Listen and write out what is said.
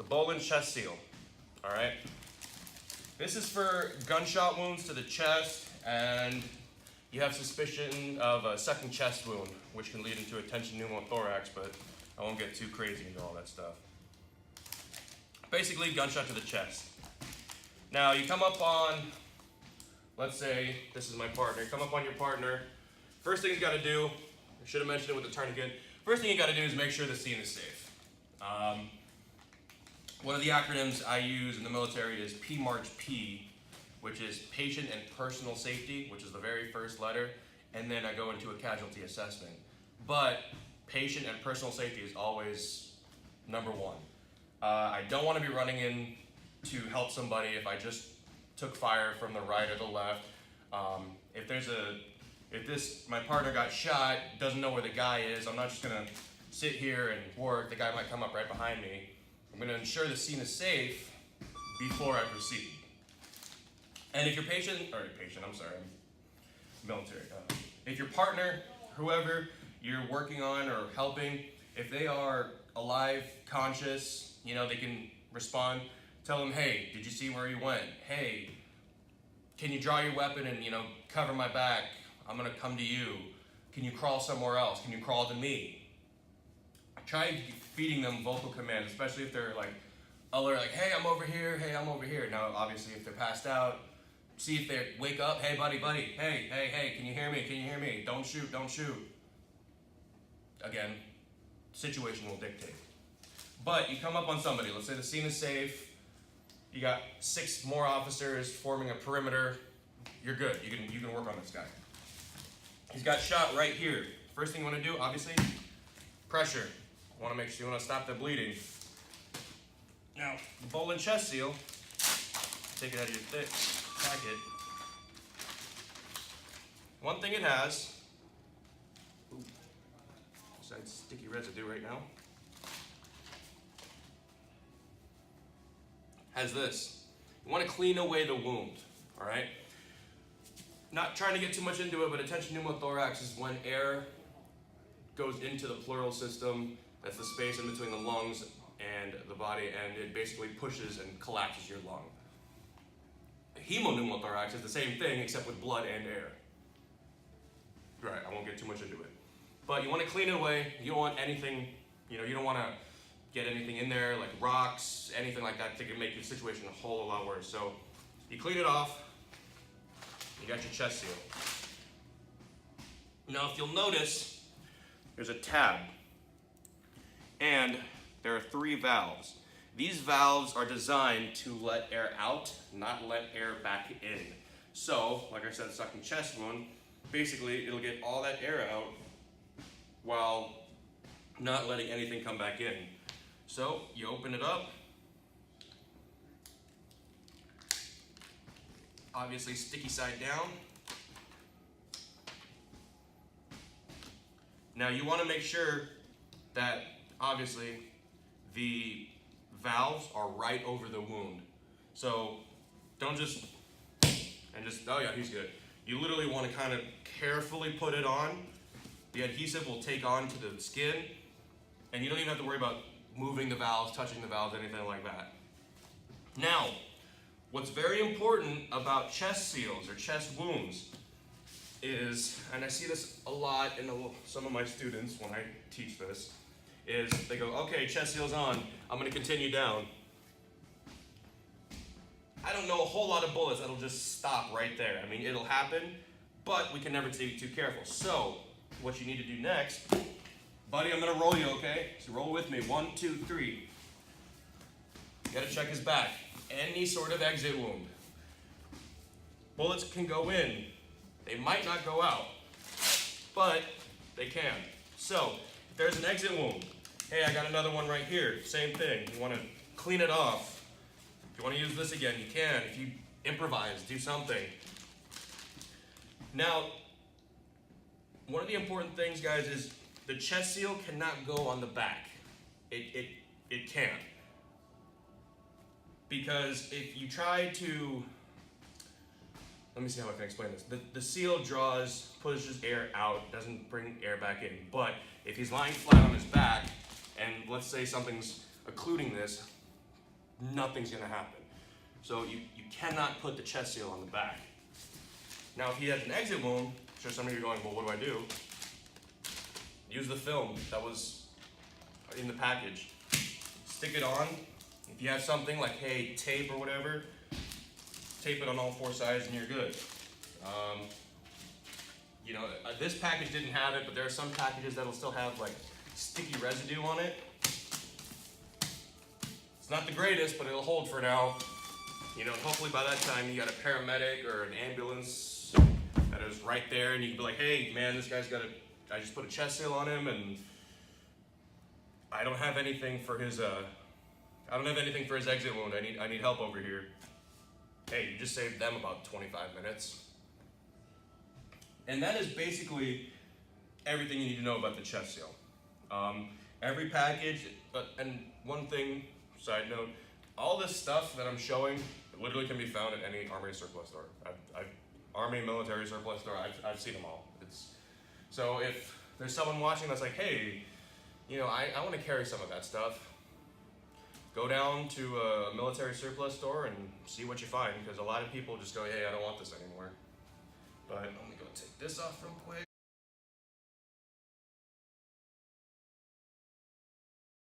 Boland chest seal. All right. This is for gunshot wounds to the chest, and you have suspicion of a second chest wound, which can lead into a tension pneumothorax, but I won't get too crazy into all that stuff. Basically, gunshot to the chest. Now, you come up on, let's say this is my partner. You come up on your partner. First thing you got to do, I should have mentioned it with the tourniquet. First thing you got to do is make sure the scene is safe. One of the acronyms I use in the military is PMARCH-P, which is patient and personal safety, which is the very first letter, and then I go into a casualty assessment. But patient and personal safety is always number one. I don't want to be running in to help somebody if I just took fire from the right or the left. If my partner got shot, doesn't know where the guy is, I'm not just gonna sit here and work. The guy might come up right behind me. I'm gonna ensure the scene is safe before I proceed. And if your military. If your partner, whoever you're working on or helping, if they are alive, conscious, they can respond. Tell them, hey, did you see where he went? Hey, can you draw your weapon and, cover my back? I'm gonna come to you. Can you crawl somewhere else? Can you crawl to me? Try feeding them vocal commands, especially if they're alert, hey, I'm over here, hey, I'm over here. Now, obviously, if they're passed out, see if they wake up, hey, buddy, hey, can you hear me? Don't shoot. Again, situation will dictate. But you come up on somebody, let's say the scene is safe, you got 6 more officers forming a perimeter, you're good, you can work on this guy. He's got shot right here. First thing you want to do, obviously, pressure. You want to stop the bleeding. Now, the Boland chest seal, take it out of your thick packet. One thing it has, besides sticky residue right now, has this. You want to clean away the wound, all right? Not trying to get too much into it, but a tension pneumothorax is when air goes into the pleural system. That's the space in between the lungs and the body, and it basically pushes and collapses your lung. Hemopneumothorax is the same thing, except with blood and air. Right, I won't get too much into it. But you want to clean it away. You don't want anything, you don't want to get anything in there, like rocks, anything like that, that can make the situation a whole lot worse. So you clean it off, you got your chest seal. Now, if you'll notice, there's a tab, and there are 3 valves. These valves are designed to let air out, not let air back in. So, like I said, sucking chest wound, basically it'll get all that air out while not letting anything come back in. So, you open it up. Obviously, sticky side down. Now, you want to make sure that, obviously, the valves are right over the wound. So, don't just, oh yeah, he's good. You literally want to kind of carefully put it on. The adhesive will take on to the skin, and you don't even have to worry about moving the valves, touching the valves, anything like that. Now, what's very important about chest seals or chest wounds is, and I see this a lot in some of my students when I teach this, is they go, okay, chest seal's on, I'm going to continue down. I don't know a whole lot of bullets that'll just stop right there. I mean, it'll happen, but we can never be too careful. So, what you need to do next, buddy, I'm going to roll you, okay? So roll with me. 1, 2, 3. You got to check his back. Any sort of exit wound. Bullets can go in. They might not go out, but they can. So, if there's an exit wound, hey, I got another one right here. Same thing. You want to clean it off. If you want to use this again, you can. If you improvise, do something. Now, one of the important things, guys, is the chest seal cannot go on the back. It can't. Because if you try to, let me see how I can explain this. The seal pushes air out, doesn't bring air back in. But if he's lying flat on his back, and let's say something's occluding this, nothing's gonna happen. So you cannot put the chest seal on the back. Now if he has an exit wound, I'm sure some of you are going, well, what do I do? Use the film that was in the package. Stick it on. If you have something like, hey, tape or whatever, tape it on all 4 sides and you're good. You know, this package didn't have it, but there are some packages that'll still have like sticky residue on it. It's not the greatest, but it'll hold for now. You know, hopefully by that time you got a paramedic or an ambulance that is right there, and you can be like, hey, man, this guy's got I just put a chest seal on him, and I don't have anything for his exit wound. I need help over here. Hey, you just saved them about 25 minutes. And that is basically everything you need to know about the chest seal. Every package, and one thing, side note, all this stuff that I'm showing literally can be found at any Army surplus store. Army, military surplus store, I've seen them all. So if there's someone watching that's like, hey, you know, I want to carry some of that stuff, go down to a military surplus store and see what you find, because a lot of people just go, hey, I don't want this anymore. But let me go take this off real quick.